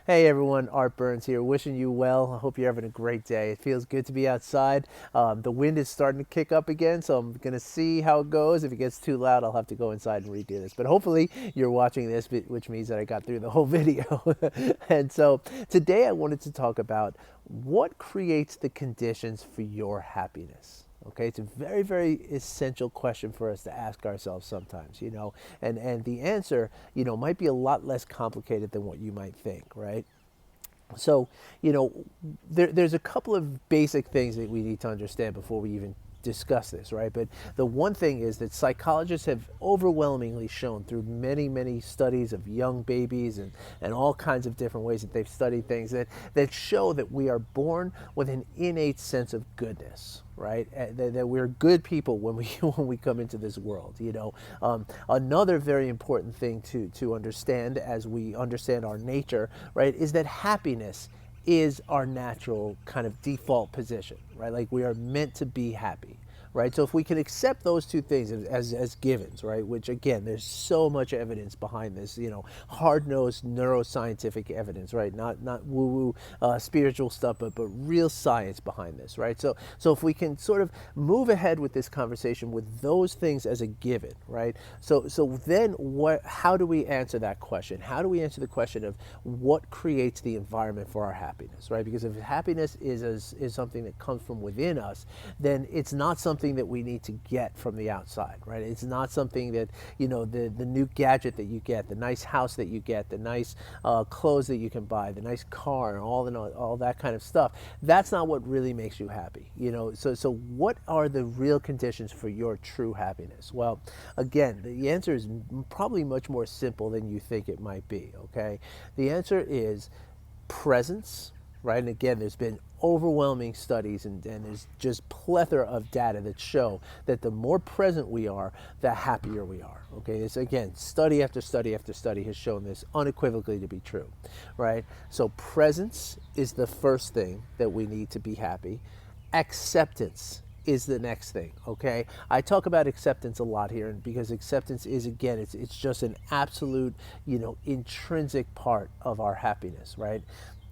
Hey everyone, Art Burns here, wishing you well. I hope you're having a great day. It feels good to be outside. The wind is starting to kick up again, so I'm going to see how it goes. If it gets too loud, I'll have to go inside and redo this. But hopefully, you're watching this, which means that I got through the whole video. And so, today I wanted to talk about what creates the conditions for your happiness. Okay, it's a very, very essential question for us to ask ourselves sometimes, and the answer, might be a lot less complicated than what you might think, right? So, there's a couple of basic things that we need to understand before we even discuss this, right? But the one thing is that psychologists have overwhelmingly shown through many, many studies of young babies and all kinds of different ways that they've studied things that show that we are born with an innate sense of goodness, right? That we're good people when we when we come into this world. Another very important thing to understand as we understand our nature, right, is that happiness is our natural kind of default position, right? Like we are meant to be happy, right? So if we can accept those two things as givens, right? Which again, there's so much evidence behind this, hard-nosed neuroscientific evidence, right? Not woo-woo spiritual stuff, but real science behind this, right? So if we can sort of move ahead with this conversation with those things as a given, right? So then how do we answer that question? How do we answer the question of what creates the environment for our happiness, right? Because if happiness is something that comes from within us, then it's not something that we need to get from the outside, right? It's not something that, the new gadget that you get, the nice house that you get, the nice clothes that you can buy, the nice car, and all that kind of stuff. That's not what really makes you happy, So what are the real conditions for your true happiness? Well, again, the answer is probably much more simple than you think it might be, okay? The answer is presence, right? And again, there's been overwhelming studies and there's just plethora of data that show that the more present we are, the happier we are. Okay, it's again, study after study after study has shown this unequivocally to be true, right? So presence is the first thing that we need to be happy. Acceptance is the next thing. Okay, I talk about acceptance a lot here, and because acceptance is, again, it's just an absolute, intrinsic part of our happiness, right?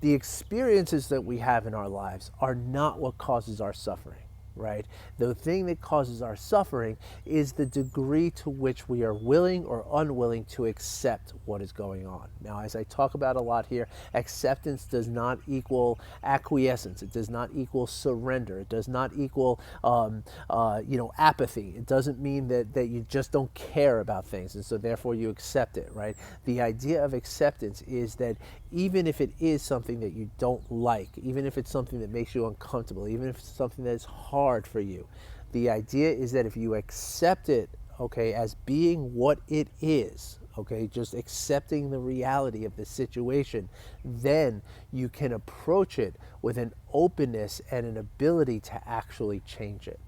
The experiences that we have in our lives are not what causes our suffering, right? The thing that causes our suffering is the degree to which we are willing or unwilling to accept what is going on. Now, as I talk about a lot here, acceptance does not equal acquiescence. It does not equal surrender. It does not equal, apathy. It doesn't mean that you just don't care about things and so therefore you accept it, right? The idea of acceptance is that even if it is something that you don't like, even if it's something that makes you uncomfortable, even if it's something that is hard for you, the idea is that if you accept it, okay, as being what it is, okay, just accepting the reality of the situation, then you can approach it with an openness and an ability to actually change it.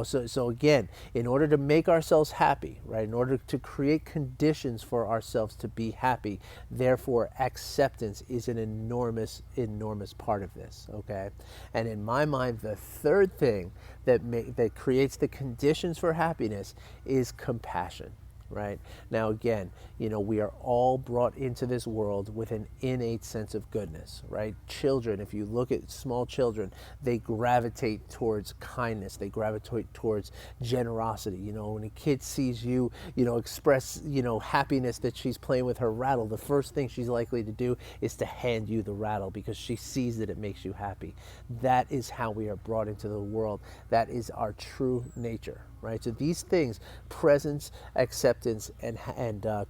So again, in order to make ourselves happy, right, in order to create conditions for ourselves to be happy, therefore acceptance is an enormous, enormous part of this, okay? And in my mind, the third thing that creates the conditions for happiness is compassion, right? Now, again, we are all brought into this world with an innate sense of goodness, right? Children, if you look at small children, they gravitate towards kindness. They gravitate towards generosity. When a kid sees you, express, happiness that she's playing with her rattle, the first thing she's likely to do is to hand you the rattle because she sees that it makes you happy. That is how we are brought into the world. That is our true nature, right? So these things, presence, acceptance, and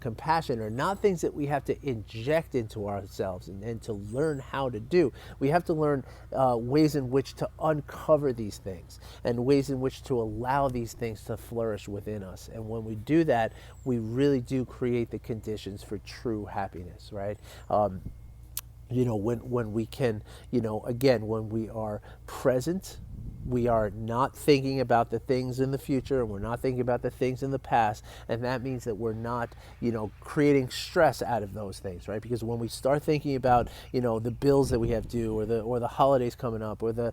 compassion, are not things that we have to inject into ourselves and to learn how to do. We have to learn ways in which to uncover these things and ways in which to allow these things to flourish within us. And when we do that, we really do create the conditions for true happiness, right? When we can, again, when we are present, we are not thinking about the things in the future and we're not thinking about the things in the past, and that means that we're not creating stress out of those things, right? Because when we start thinking about the bills that we have due, or the holidays coming up, or the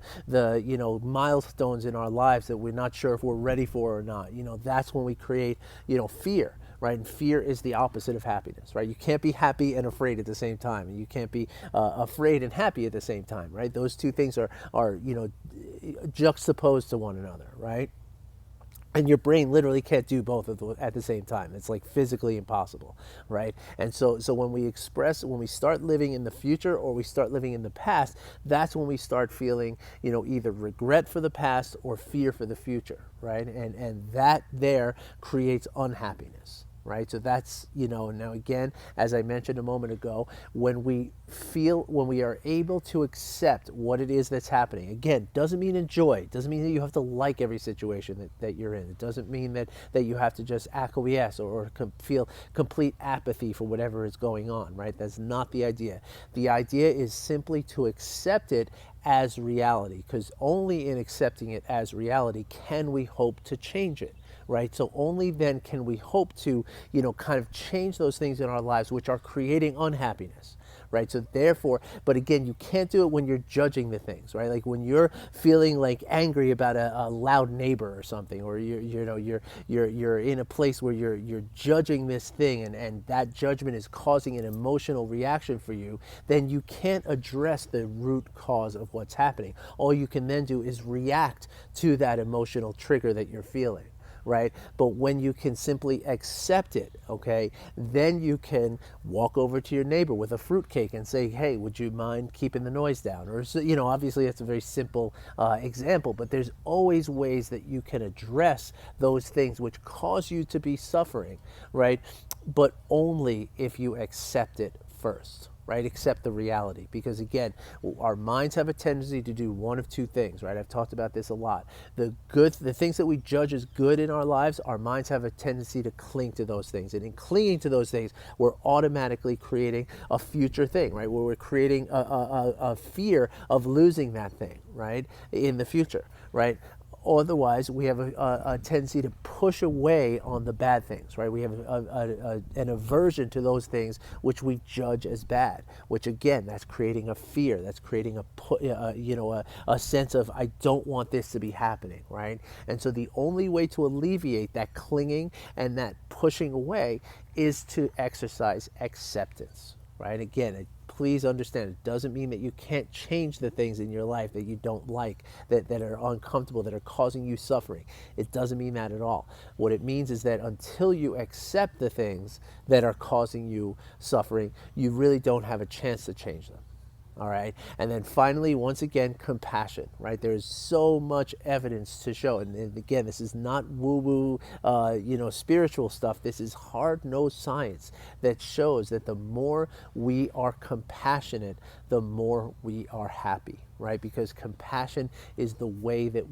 milestones in our lives that we're not sure if we're ready for or not, that's when we create fear, right? And fear is the opposite of happiness, right? You can't be happy and afraid at the same time, and you can't be afraid and happy at the same time, right? Those two things are juxtaposed to one another, right? And your brain literally can't do both of those at the same time. It's like physically impossible, right? And so when we start living in the future or we start living in the past, that's when we start feeling, either regret for the past or fear for the future, right? And that there creates unhappiness, right? So that's, now again, as I mentioned a moment ago, when we are able to accept what it is that's happening, again, doesn't mean enjoy, doesn't mean that you have to like every situation that you're in. It doesn't mean that you have to just acquiesce or feel complete apathy for whatever is going on, right? That's not the idea. The idea is simply to accept it as reality, because only in accepting it as reality can we hope to change it, right? So only then can we hope to, kind of change those things in our lives which are creating unhappiness, right? So therefore, but again, you can't do it when you're judging the things, right? Like when you're feeling like angry about a loud neighbor or something, or you're in a place where you're judging this thing, and that judgment is causing an emotional reaction for you, then you can't address the root cause of what's happening. All you can then do is react to that emotional trigger that you're feeling, right? But when you can simply accept it, okay, then you can walk over to your neighbor with a fruitcake and say, hey, would you mind keeping the noise down? Or, obviously that's a very simple example, but there's always ways that you can address those things which cause you to be suffering, right? But only if you accept it first, right? Accept the reality. Because again, our minds have a tendency to do one of two things, right? I've talked about this a lot. The things that we judge as good in our lives, our minds have a tendency to cling to those things. And in clinging to those things, we're automatically creating a future thing, right? Where we're creating a fear of losing that thing, right? In the future, right? Otherwise, we have a tendency to push away on the bad things, right? We have an aversion to those things which we judge as bad, which again, that's creating a fear. That's creating a sense of, I don't want this to be happening, right? And so the only way to alleviate that clinging and that pushing away is to exercise acceptance, right? Again, please understand, it doesn't mean that you can't change the things in your life that you don't like, that are uncomfortable, that are causing you suffering. It doesn't mean that at all. What it means is that until you accept the things that are causing you suffering, you really don't have a chance to change them. All right. And then finally, once again, compassion, right? There's so much evidence to show. And again, this is not woo-woo, spiritual stuff. This is hard-nosed science that shows that the more we are compassionate, the more we are happy, right? Because compassion is the way that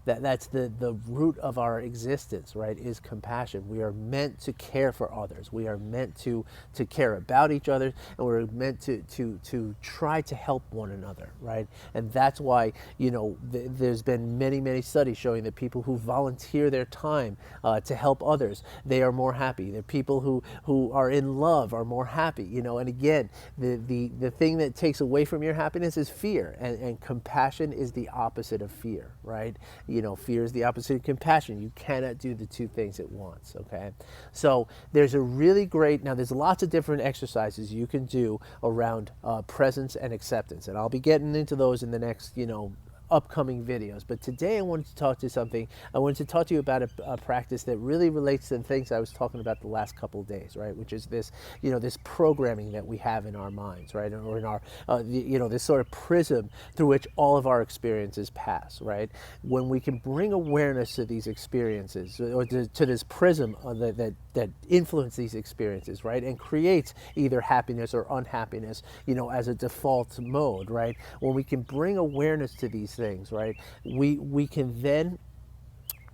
that's the root of our existence, right? Is compassion. We are meant to care for others. We are meant to care about each other, and we're meant to try to help one another, right? And that's why, there's been many studies showing that people who volunteer their time to help others, they are more happy. The people who are in love are more happy, and again, the thing that takes away from your happiness is fear, and compassion is the opposite of fear, right? Fear is the opposite of compassion. You cannot do the two things at once, okay? So there's there's lots of different exercises you can do around presence and acceptance, and I'll be getting into those in the next, upcoming videos. But today I wanted to talk to you about a practice that really relates to the things I was talking about the last couple of days, right? Which is this, this programming that we have in our minds, right? Or in our, this sort of prism through which all of our experiences pass, right? When we can bring awareness to these experiences, or to this prism that influence these experiences, right? And creates either happiness or unhappiness, as a default mode, right? When we can bring awareness to these things, right, we can then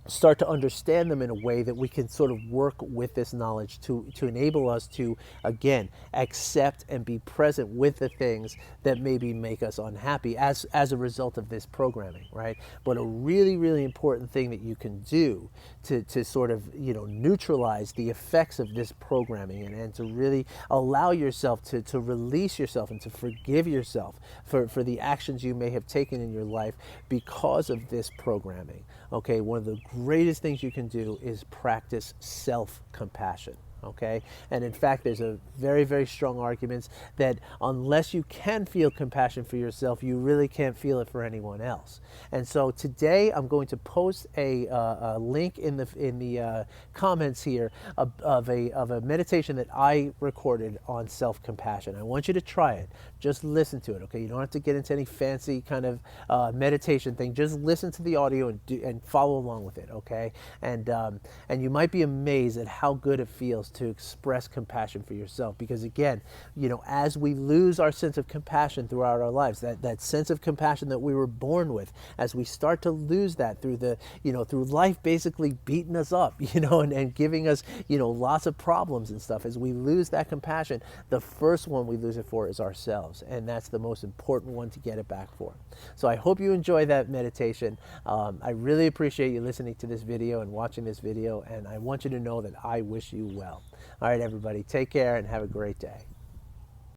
start to understand them in a way that we can sort of work with this knowledge to enable us to, again, accept and be present with the things that maybe make us unhappy as a result of this programming, right? But a really important thing that you can do to sort of, neutralize the effects of this programming and to really allow yourself to release yourself and to forgive yourself for the actions you may have taken in your life because of this programming. Okay, one of the greatest things you can do is practice self-compassion. Okay, and in fact, there's a very, very strong arguments that unless you can feel compassion for yourself, you really can't feel it for anyone else. And so today, I'm going to post a link in the comments here of a meditation that I recorded on self-compassion. I want you to try it. Just listen to it. Okay, you don't have to get into any fancy kind of meditation thing. Just listen to the audio and follow along with it. Okay, and you might be amazed at how good it feels to express compassion for yourself, because again, as we lose our sense of compassion throughout our lives, that sense of compassion that we were born with, as we start to lose that through through life basically beating us up, and giving us, lots of problems and stuff, as we lose that compassion, the first one we lose it for is ourselves, and that's the most important one to get it back for. So I hope you enjoy that meditation. I really appreciate you listening to this video and watching this video, and I want you to know that I wish you well. All right, everybody, take care and have a great day.